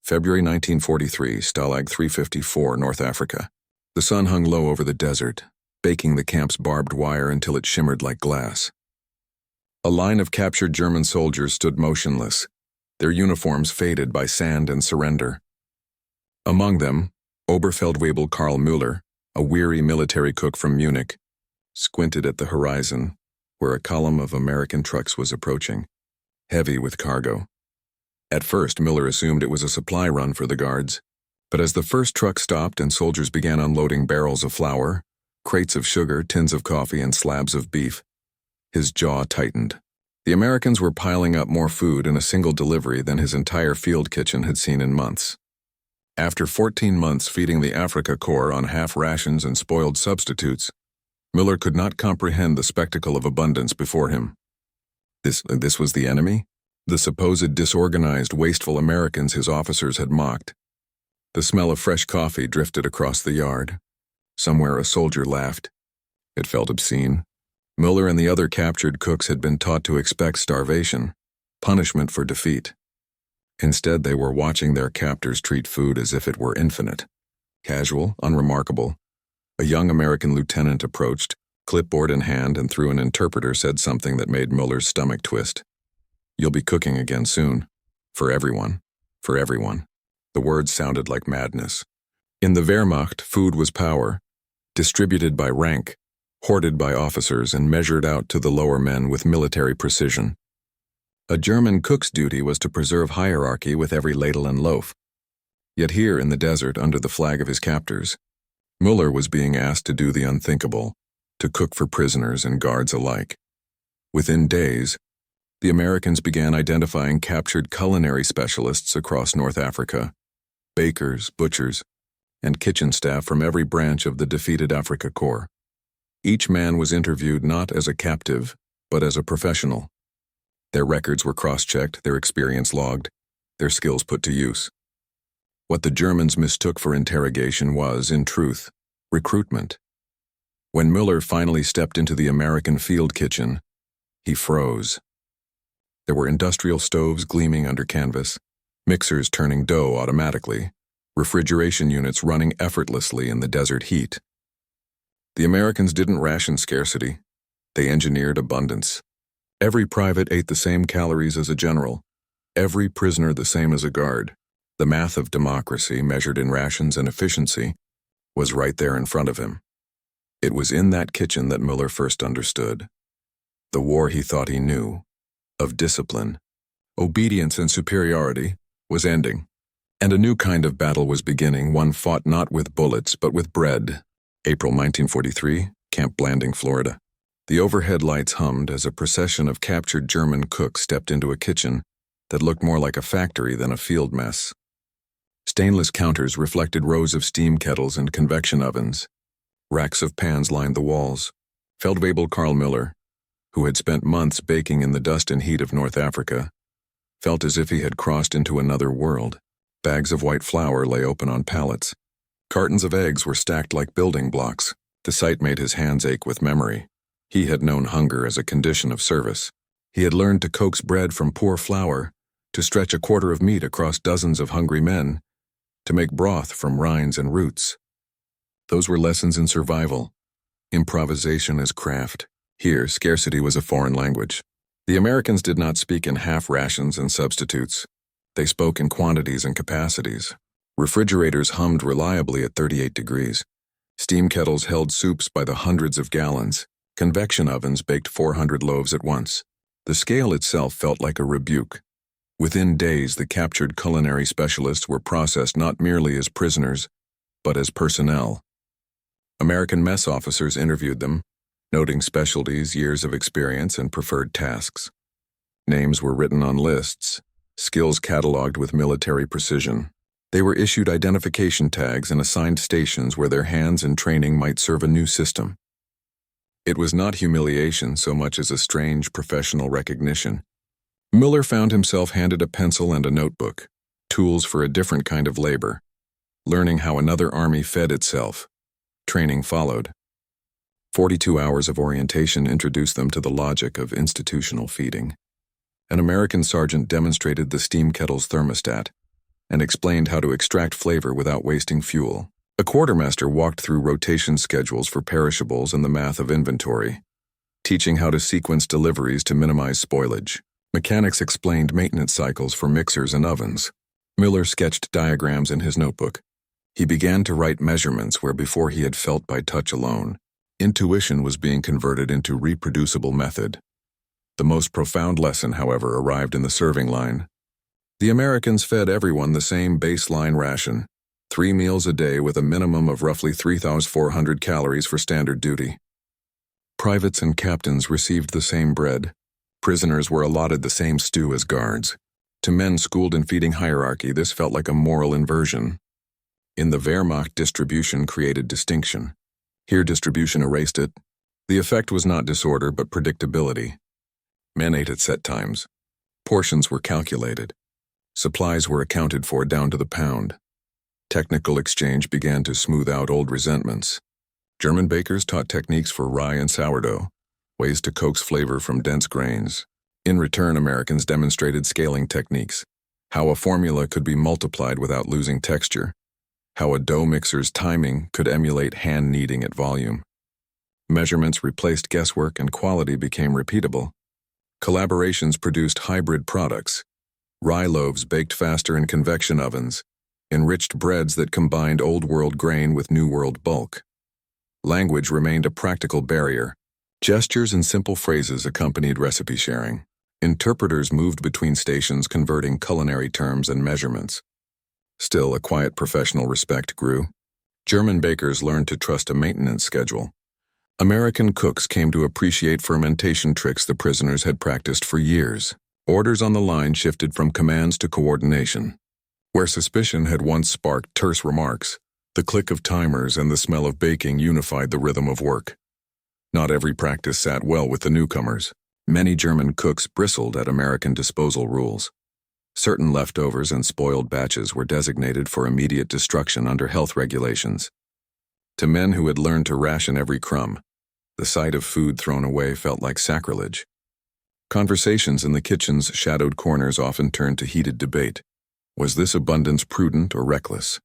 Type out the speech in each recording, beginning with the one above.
February 1943, Stalag 354, North Africa. The sun hung low over the desert, baking the camp's barbed wire until it shimmered like glass. A line of captured German soldiers stood motionless, their uniforms faded by sand and surrender. Among them, Oberfeldwebel Karl Müller, a weary military cook from Munich, squinted at the horizon, where a column of American trucks was approaching, heavy with cargo. At first, Müller assumed it was a supply run for the guards, but as the first truck stopped and soldiers began unloading barrels of flour, crates of sugar, tins of coffee, and slabs of beef, his jaw tightened. The Americans were piling up more food in a single delivery than his entire field kitchen had seen in months. After 14 months feeding the Afrika Korps on half rations and spoiled substitutes, Müller could not comprehend the spectacle of abundance before him. This was the enemy? The supposed disorganized, wasteful Americans his officers had mocked. The smell of fresh coffee drifted across the yard. Somewhere a soldier laughed. It felt obscene. Müller and the other captured cooks had been taught to expect starvation, punishment for defeat. Instead, they were watching their captors treat food as if it were infinite. Casual, unremarkable. A young American lieutenant approached, clipboard in hand, and through an interpreter said something that made Müller's stomach twist. "You'll be cooking again soon. For everyone. For everyone." The words sounded like madness. In the Wehrmacht, food was power, distributed by rank, hoarded by officers, and measured out to the lower men with military precision. A German cook's duty was to preserve hierarchy with every ladle and loaf. Yet here in the desert, under the flag of his captors, Müller was being asked to do the unthinkable, to cook for prisoners and guards alike. Within days, the Americans began identifying captured culinary specialists across North Africa, bakers, butchers, and kitchen staff from every branch of the defeated Afrika Korps. Each man was interviewed not as a captive, but as a professional. Their records were cross-checked, their experience logged, their skills put to use. What the Germans mistook for interrogation was, in truth, recruitment. When Müller finally stepped into the American field kitchen, he froze. There were industrial stoves gleaming under canvas, mixers turning dough automatically, refrigeration units running effortlessly in the desert heat. The Americans didn't ration scarcity, they engineered abundance. Every private ate the same calories as a general, every prisoner the same as a guard. The math of democracy, measured in rations and efficiency, was right there in front of him. It was in that kitchen that Müller first understood. The war he thought he knew, of discipline, obedience and superiority, was ending. And a new kind of battle was beginning, one fought not with bullets but with bread. April 1943, Camp Blanding, Florida. The overhead lights hummed as a procession of captured German cooks stepped into a kitchen that looked more like a factory than a field mess. Stainless counters reflected rows of steam kettles and convection ovens. Racks of pans lined the walls. Feldwebel Karl Müller, who had spent months baking in the dust and heat of North Africa, felt as if he had crossed into another world. Bags of white flour lay open on pallets. Cartons of eggs were stacked like building blocks. The sight made his hands ache with memory. He had known hunger as a condition of service. He had learned to coax bread from poor flour, to stretch a quarter of meat across dozens of hungry men, to make broth from rinds and roots. Those were lessons in survival, improvisation as craft. Here, scarcity was a foreign language. The Americans did not speak in half rations and substitutes. They spoke in quantities and capacities. Refrigerators hummed reliably at 38 degrees. Steam kettles held soups by the hundreds of gallons. Convection ovens baked 400 loaves at once. The scale itself felt like a rebuke. Within days, the captured culinary specialists were processed not merely as prisoners, but as personnel. American mess officers interviewed them, noting specialties, years of experience, and preferred tasks. Names were written on lists, skills cataloged with military precision. They were issued identification tags and assigned stations where their hands and training might serve a new system. It was not humiliation so much as a strange professional recognition. Müller found himself handed a pencil and a notebook, tools for a different kind of labor. Learning how another army fed itself. Training followed. 42 hours of orientation introduced them to the logic of institutional feeding. An American sergeant demonstrated the steam kettle's thermostat. and explained how to extract flavor without wasting fuel. A quartermaster walked through rotation schedules for perishables and the math of inventory, teaching how to sequence deliveries to minimize spoilage. Mechanics explained maintenance cycles for mixers and ovens. Miller sketched diagrams in his notebook. He began to write measurements where before he had felt by touch alone. Intuition was being converted into reproducible method. The most profound lesson, however, arrived in the serving line. The Americans fed everyone the same baseline ration, 3 meals a day with a minimum of roughly 3,400 calories for standard duty. Privates and captains received the same bread. Prisoners were allotted the same stew as guards. To men schooled in feeding hierarchy, this felt like a moral inversion. In the Wehrmacht, distribution created distinction. Here, distribution erased it. The effect was not disorder, but predictability. Men ate at set times. Portions were calculated. Supplies were accounted for down to the pound. Technical exchange began to smooth out old resentments. German bakers taught techniques for rye and sourdough, ways to coax flavor from dense grains. In return, Americans demonstrated scaling techniques, how a formula could be multiplied without losing texture, how a dough mixer's timing could emulate hand kneading at volume. Measurements replaced guesswork and quality became repeatable. Collaborations produced hybrid products, rye loaves baked faster in convection ovens, enriched breads that combined Old World grain with New World bulk. Language remained a practical barrier. Gestures and simple phrases accompanied recipe sharing. Interpreters moved between stations converting culinary terms and measurements. Still, a quiet professional respect grew. German bakers learned to trust a maintenance schedule. American cooks came to appreciate fermentation tricks the prisoners had practiced for years. Orders on the line shifted from commands to coordination. Where suspicion had once sparked terse remarks, the click of timers and the smell of baking unified the rhythm of work. Not every practice sat well with the newcomers. Many German cooks bristled at American disposal rules. Certain leftovers and spoiled batches were designated for immediate destruction under health regulations. To men who had learned to ration every crumb, the sight of food thrown away felt like sacrilege. Conversations in the kitchen's shadowed corners often turned to heated debate. Was this abundance prudent or reckless?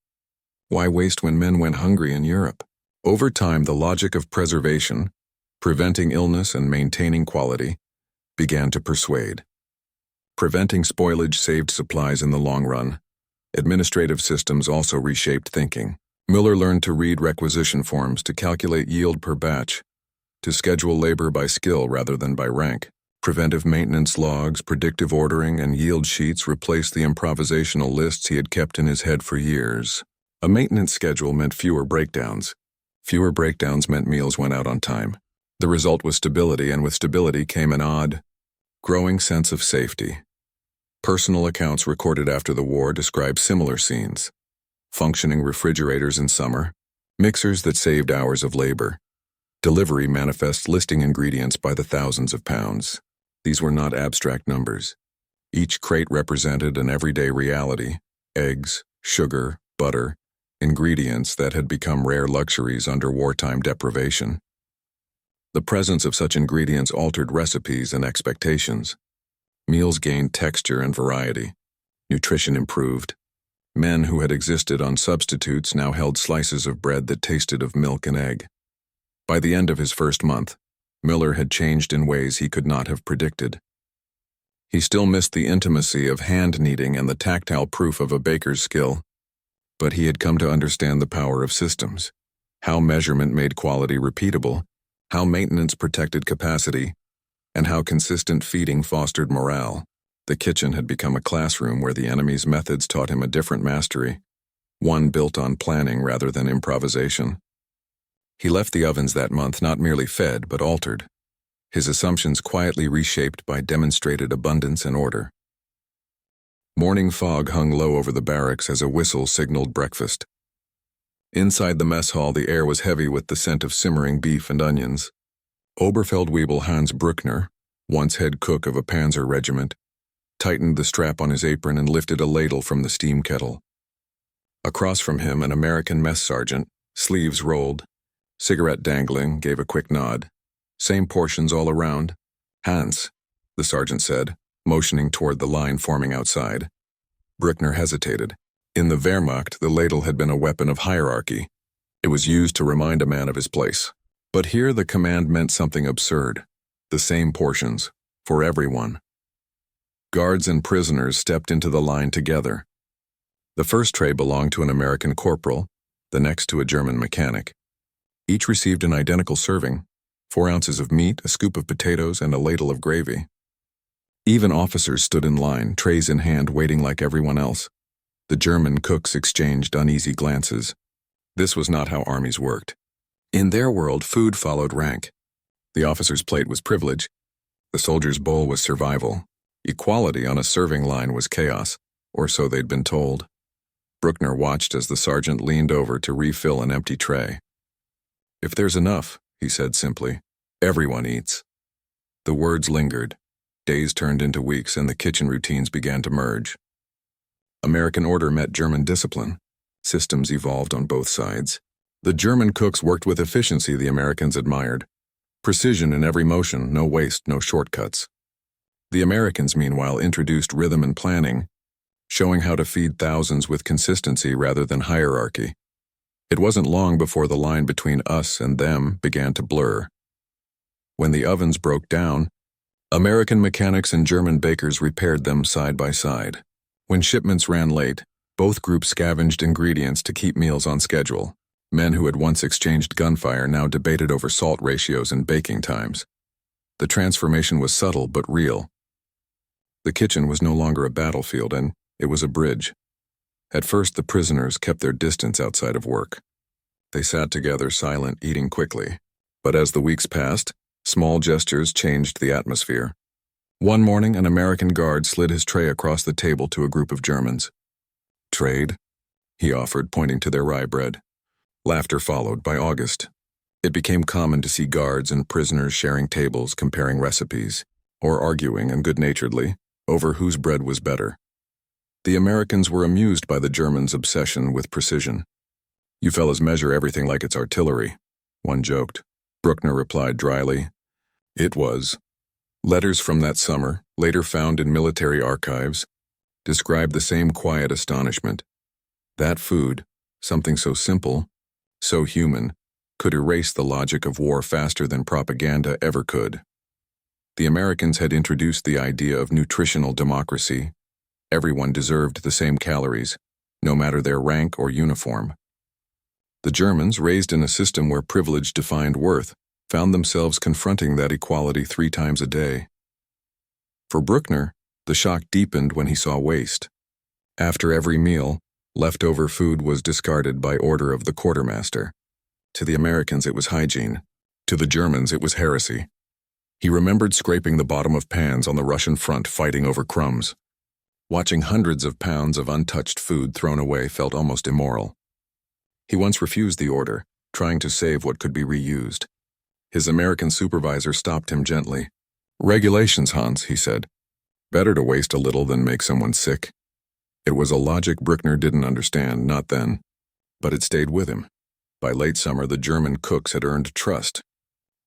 Why waste when men went hungry in Europe? Over time, the logic of preservation, preventing illness and maintaining quality, began to persuade. Preventing spoilage saved supplies in the long run. Administrative systems also reshaped thinking. Miller learned to read requisition forms, to calculate yield per batch, to schedule labor by skill rather than by rank. Preventive maintenance logs, predictive ordering, and yield sheets replaced the improvisational lists he had kept in his head for years. A maintenance schedule meant fewer breakdowns. Fewer breakdowns meant meals went out on time. The result was stability, and with stability came an odd, growing sense of safety. Personal accounts recorded after the war describe similar scenes. Functioning refrigerators in summer, mixers that saved hours of labor. Delivery manifests listing ingredients by the thousands of pounds. These were not abstract numbers. Each crate represented an everyday reality: eggs, sugar, butter, ingredients that had become rare luxuries under wartime deprivation. The presence of such ingredients altered recipes and expectations. Meals gained texture and variety. Nutrition improved. Men who had existed on substitutes now held slices of bread that tasted of milk and egg. By the end of his first month, Miller had changed in ways he could not have predicted. He still missed the intimacy of hand kneading and the tactile proof of a baker's skill, but he had come to understand the power of systems, how measurement made quality repeatable, how maintenance protected capacity, and how consistent feeding fostered morale. The kitchen had become a classroom where the enemy's methods taught him a different mastery, one built on planning rather than improvisation. He left the ovens that month not merely fed, but altered, his assumptions quietly reshaped by demonstrated abundance and order. Morning fog hung low over the barracks as a whistle signaled breakfast. Inside the mess hall, the air was heavy with the scent of simmering beef and onions. Oberfeldwebel Hans Bruckner, once head cook of a panzer regiment, tightened the strap on his apron and lifted a ladle from the steam kettle. Across from him, an American mess sergeant, sleeves rolled, cigarette dangling, gave a quick nod. Same portions all around. Hans, the sergeant said, motioning toward the line forming outside. Bruckner hesitated. In the Wehrmacht, the ladle had been a weapon of hierarchy. It was used to remind a man of his place. But here the command meant something absurd. The same portions, for everyone. Guards and prisoners stepped into the line together. The first tray belonged to an American corporal, the next to a German mechanic. Each received an identical serving, 4 ounces of meat, a scoop of potatoes, and a ladle of gravy. Even officers stood in line, trays in hand, waiting like everyone else. The German cooks exchanged uneasy glances. This was not how armies worked. In their world, food followed rank. The officer's plate was privilege. The soldier's bowl was survival. Equality on a serving line was chaos, or so they'd been told. Bruckner watched as the sergeant leaned over to refill an empty tray. "If there's enough," he said simply, "everyone eats." The words lingered. Days turned into weeks and the kitchen routines began to merge. American order met German discipline. Systems evolved on both sides. The German cooks worked with efficiency the Americans admired. Precision in every motion, no waste, no shortcuts. The Americans, meanwhile, introduced rhythm and planning, showing how to feed thousands with consistency rather than hierarchy. It wasn't long before the line between us and them began to blur. When the ovens broke down, American mechanics and German bakers repaired them side by side. When shipments ran late, both groups scavenged ingredients to keep meals on schedule. Men who had once exchanged gunfire now debated over salt ratios and baking times. The transformation was subtle but real. The kitchen was no longer a battlefield, and it was a bridge. At first, the prisoners kept their distance outside of work. They sat together, silent, eating quickly. But as the weeks passed, small gestures changed the atmosphere. One morning, an American guard slid his tray across the table to a group of Germans. "Trade?" he offered, pointing to their rye bread. Laughter followed. By August, it became common to see guards and prisoners sharing tables, comparing recipes, or arguing, and good-naturedly, over whose bread was better. The Americans were amused by the Germans' obsession with precision. "You fellas measure everything like it's artillery," one joked. Bruckner replied dryly, "It was." Letters from that summer, later found in military archives, describe the same quiet astonishment. That food, something so simple, so human, could erase the logic of war faster than propaganda ever could. The Americans had introduced the idea of nutritional democracy. Everyone deserved the same calories, no matter their rank or uniform. The Germans, raised in a system where privilege defined worth, found themselves confronting that equality 3 times a day. For Bruckner, the shock deepened when he saw waste. After every meal, leftover food was discarded by order of the quartermaster. To the Americans it was hygiene. To the Germans it was heresy. He remembered scraping the bottom of pans on the Russian front fighting over crumbs. Watching hundreds of pounds of untouched food thrown away felt almost immoral. He once refused the order, trying to save what could be reused. His American supervisor stopped him gently. "Regulations, Hans," he said. "Better to waste a little than make someone sick." It was a logic Bruckner didn't understand, not then. But it stayed with him. By late summer, the German cooks had earned trust.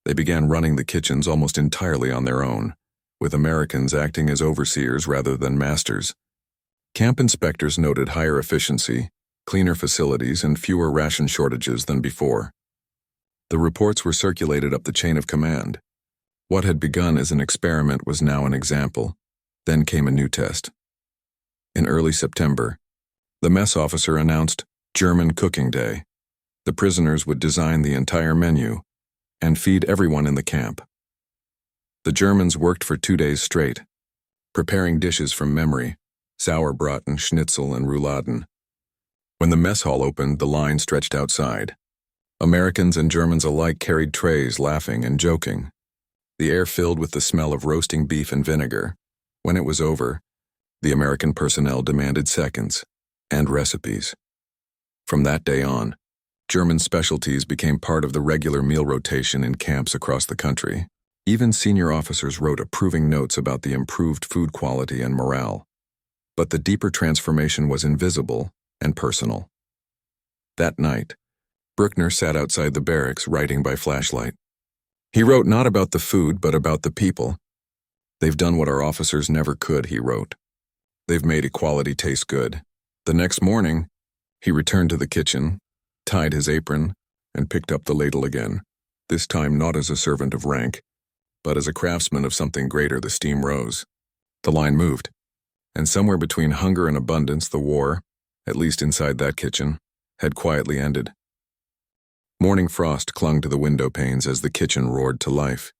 They began running the kitchens almost entirely on their own, with Americans acting as overseers rather than masters. Camp inspectors noted higher efficiency, cleaner facilities, and fewer ration shortages than before. The reports were circulated up the chain of command. What had begun as an experiment was now an example. Then came a new test. In early September, the mess officer announced German Cooking Day. The prisoners would design the entire menu and feed everyone in the camp. The Germans worked for 2 days straight, preparing dishes from memory, sauerbraten, schnitzel, and rouladen. When the mess hall opened, the line stretched outside. Americans and Germans alike carried trays, laughing and joking. The air filled with the smell of roasting beef and vinegar. When it was over, the American personnel demanded seconds and recipes. From that day on, German specialties became part of the regular meal rotation in camps across the country. Even senior officers wrote approving notes about the improved food quality and morale. But the deeper transformation was invisible and personal. That night, Bruckner sat outside the barracks writing by flashlight. He wrote not about the food, but about the people. "They've done what our officers never could," he wrote. "They've made equality taste good. The next morning, he returned to the kitchen, tied his apron, and picked up the ladle again, this time not as a servant of rank, but as a craftsman of something greater. The steam rose. The line moved, and somewhere between hunger and abundance, the war, at least inside that kitchen, had quietly ended. Morning frost clung to the window panes as the kitchen roared to life.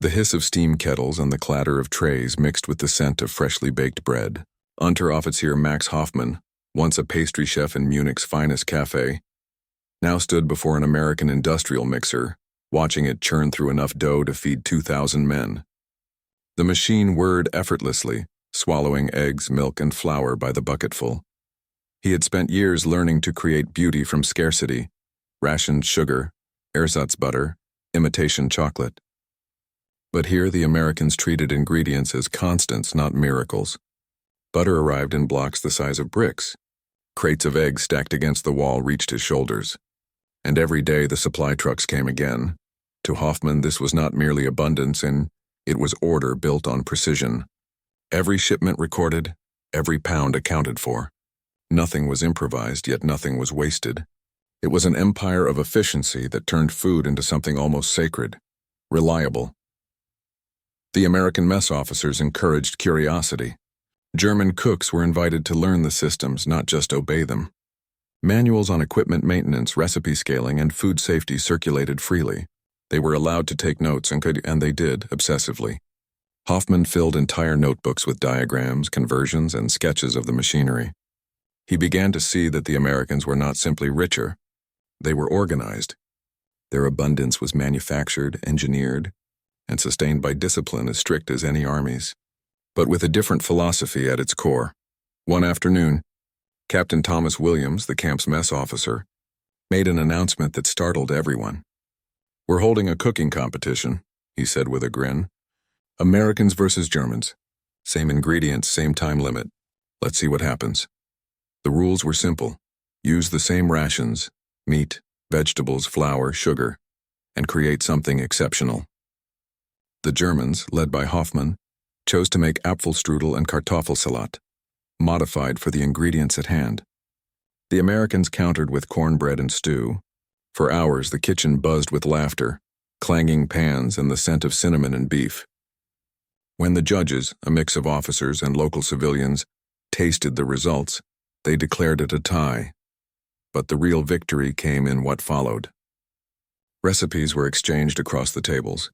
The hiss of steam kettles and the clatter of trays mixed with the scent of freshly baked bread. Unteroffizier Max Hoffmann, once a pastry chef in Munich's finest cafe, now stood before an American industrial mixer, watching it churn through enough dough to feed 2,000 men. The machine whirred effortlessly, swallowing eggs, milk, and flour by the bucketful. He had spent years learning to create beauty from scarcity: rationed sugar, ersatz butter, imitation chocolate. But here the Americans treated ingredients as constants, not miracles. Butter arrived in blocks the size of bricks. Crates of eggs stacked against the wall reached his shoulders. And every day the supply trucks came again. To Hoffmann, this was not merely abundance, it was order built on precision. Every shipment recorded, every pound accounted for. Nothing was improvised, yet nothing was wasted. It was an empire of efficiency that turned food into something almost sacred, reliable. The American mess officers encouraged curiosity. German cooks were invited to learn the systems, not just obey them. Manuals on equipment maintenance, recipe scaling, and food safety circulated freely. They were allowed to take notes and they did, obsessively. Hoffmann filled entire notebooks with diagrams, conversions, and sketches of the machinery. He began to see that the Americans were not simply richer. They were organized. Their abundance was manufactured, engineered, and sustained by discipline as strict as any army's, but with a different philosophy at its core. One afternoon, Captain Thomas Williams, the camp's mess officer, made an announcement that startled everyone. "We're holding a cooking competition," he said with a grin. "Americans versus Germans. Same ingredients, same time limit. Let's see what happens." The rules were simple. Use the same rations: meat, vegetables, flour, sugar, and create something exceptional. The Germans, led by Hoffmann, chose to make Apfelstrudel and Kartoffelsalat, modified for the ingredients at hand. The Americans countered with cornbread and stew. For hours the kitchen buzzed with laughter, clanging pans, and the scent of cinnamon and beef. When the judges, a mix of officers and local civilians, tasted the results, they declared it a tie. But the real victory came in what followed. Recipes were exchanged across the tables.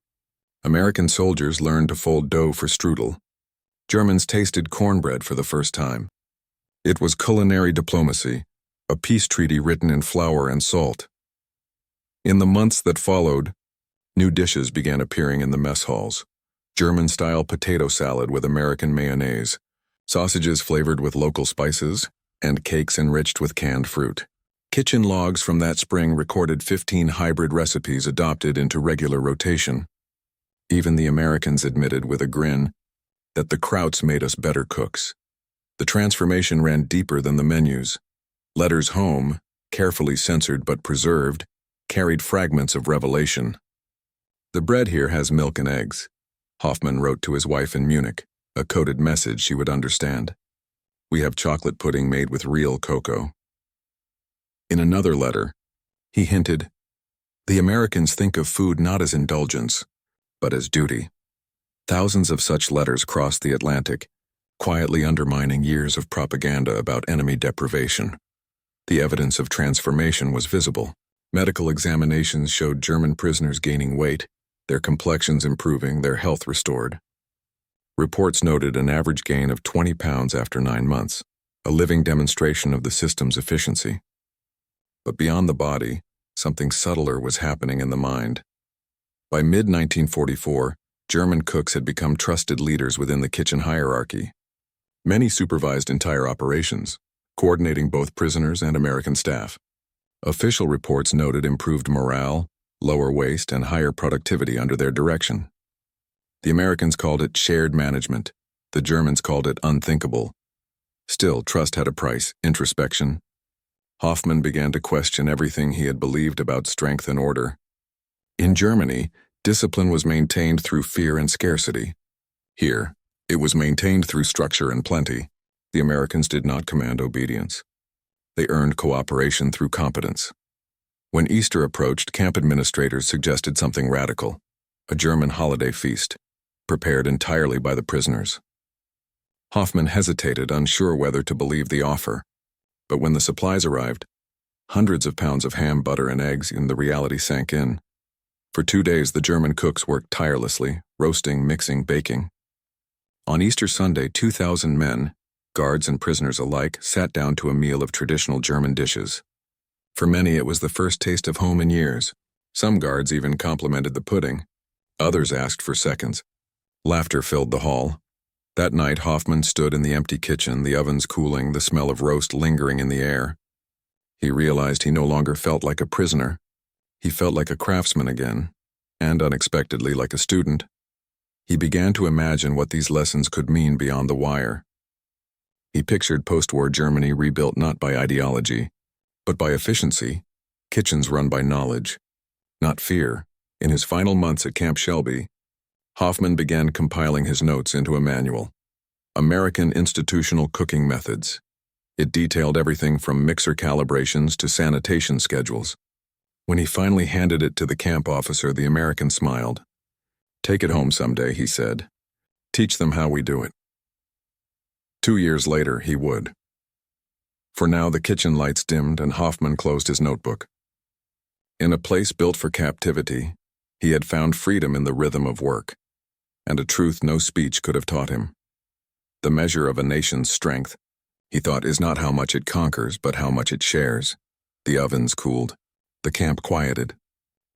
American soldiers learned to fold dough for strudel. Germans tasted cornbread for the first time. It was culinary diplomacy, a peace treaty written in flour and salt. In the months that followed, new dishes began appearing in the mess halls. German-style potato salad with American mayonnaise, sausages flavored with local spices, and cakes enriched with canned fruit. Kitchen logs from that spring recorded 15 hybrid recipes adopted into regular rotation. Even the Americans admitted with a grin that the Krauts made us better cooks. The transformation ran deeper than the menus. Letters home, carefully censored but preserved, carried fragments of revelation. "The bread here has milk and eggs," Hoffmann wrote to his wife in Munich, a coded message she would understand. "We have chocolate pudding made with real cocoa." In another letter, he hinted, "The Americans think of food not as indulgence, but as duty." Thousands of such letters crossed the Atlantic, quietly undermining years of propaganda about enemy deprivation. The evidence of transformation was visible. Medical examinations showed German prisoners gaining weight, their complexions improving, their health restored. Reports noted an average gain of 20 pounds after 9 months, a living demonstration of the system's efficiency. But beyond the body, something subtler was happening in the mind. By mid-1944, German cooks had become trusted leaders within the kitchen hierarchy. Many supervised entire operations, coordinating both prisoners and American staff. Official reports noted improved morale, lower waste, and higher productivity under their direction. The Americans called it shared management. The Germans called it unthinkable. Still, trust had a price: introspection. Hoffmann began to question everything he had believed about strength and order. In Germany, discipline was maintained through fear and scarcity. Here, it was maintained through structure and plenty. The Americans did not command obedience. They earned cooperation through competence. When Easter approached, camp administrators suggested something radical, a German holiday feast, prepared entirely by the prisoners. Hoffman hesitated, unsure whether to believe the offer. But when the supplies arrived, hundreds of pounds of ham, butter, and eggs, and the reality sank in. For 2 days, the German cooks worked tirelessly, roasting, mixing, baking. On Easter Sunday, 2,000 men, guards and prisoners alike, sat down to a meal of traditional German dishes. For many, it was the first taste of home in years. Some guards even complimented the pudding. Others asked for seconds. Laughter filled the hall. That night, Hoffman stood in the empty kitchen, the ovens cooling, the smell of roast lingering in the air. He realized he no longer felt like a prisoner. He felt like a craftsman again, and unexpectedly like a student. He began to imagine what these lessons could mean beyond the wire. He pictured post-war Germany rebuilt not by ideology, but by efficiency, kitchens run by knowledge, not fear. In his final months at Camp Shelby, Hoffman began compiling his notes into a manual, American Institutional Cooking Methods. It detailed everything from mixer calibrations to sanitation schedules. When he finally handed it to the camp officer, the American smiled. "Take it home someday," he said. "Teach them how we do it." 2 years later, he would. For now, the kitchen lights dimmed and Hoffman closed his notebook. In a place built for captivity, he had found freedom in the rhythm of work, and a truth no speech could have taught him. The measure of a nation's strength, he thought, is not how much it conquers, but how much it shares. The ovens cooled, the camp quieted,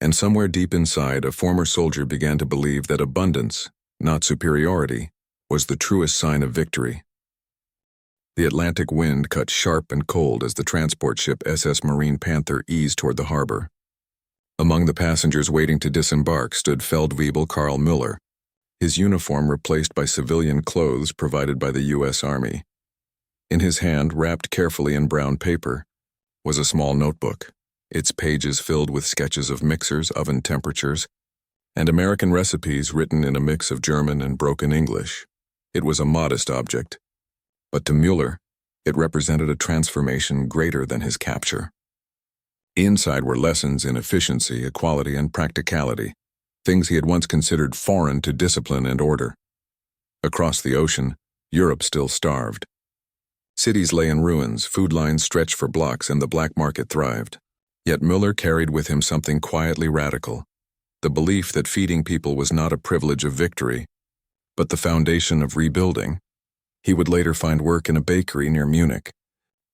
and somewhere deep inside, a former soldier began to believe that abundance, not superiority, was the truest sign of victory. The Atlantic wind cut sharp and cold as the transport ship SS Marine Panther eased toward the harbor. Among the passengers waiting to disembark stood Feldwebel Karl Müller, his uniform replaced by civilian clothes provided by the U.S. Army. In his hand, wrapped carefully in brown paper, was a small notebook, its pages filled with sketches of mixers, oven temperatures, and American recipes written in a mix of German and broken English. It was a modest object, but to Müller, it represented a transformation greater than his capture. Inside were lessons in efficiency, equality, and practicality, things he had once considered foreign to discipline and order. Across the ocean, Europe still starved. Cities lay in ruins, food lines stretched for blocks, and the black market thrived. Yet Müller carried with him something quietly radical, the belief that feeding people was not a privilege of victory, but the foundation of rebuilding. He would later find work in a bakery near Munich,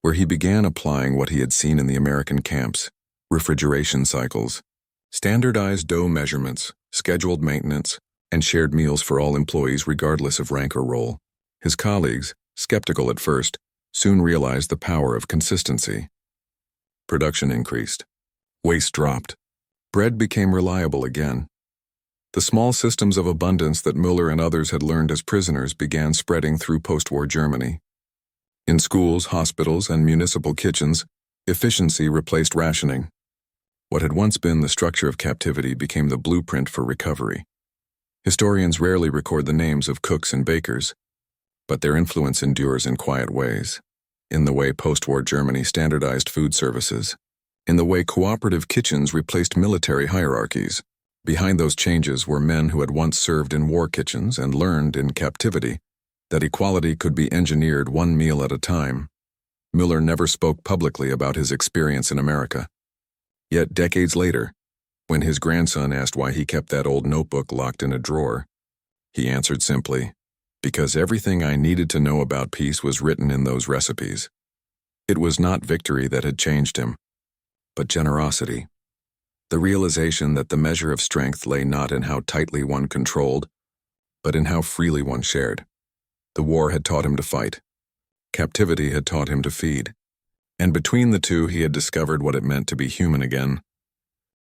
where he began applying what he had seen in the American camps: refrigeration cycles, standardized dough measurements, scheduled maintenance, and shared meals for all employees regardless of rank or role. His colleagues, skeptical at first, soon realized the power of consistency. Production increased. Waste dropped. Bread became reliable again. The small systems of abundance that Müller and others had learned as prisoners began spreading through post-war Germany. In schools, hospitals, and municipal kitchens, efficiency replaced rationing. What had once been the structure of captivity became the blueprint for recovery. Historians rarely record the names of cooks and bakers, but their influence endures in quiet ways. In the way post-war Germany standardized food services, in the way cooperative kitchens replaced military hierarchies. Behind those changes were men who had once served in war kitchens and learned in captivity that equality could be engineered one meal at a time. Müller never spoke publicly about his experience in America. Yet decades later, when his grandson asked why he kept that old notebook locked in a drawer, he answered simply, "Because everything I needed to know about peace was written in those recipes." It was not victory that had changed him, but generosity. The realization that the measure of strength lay not in how tightly one controlled, but in how freely one shared. The war had taught him to fight. Captivity had taught him to feed. And between the two, he had discovered what it meant to be human again.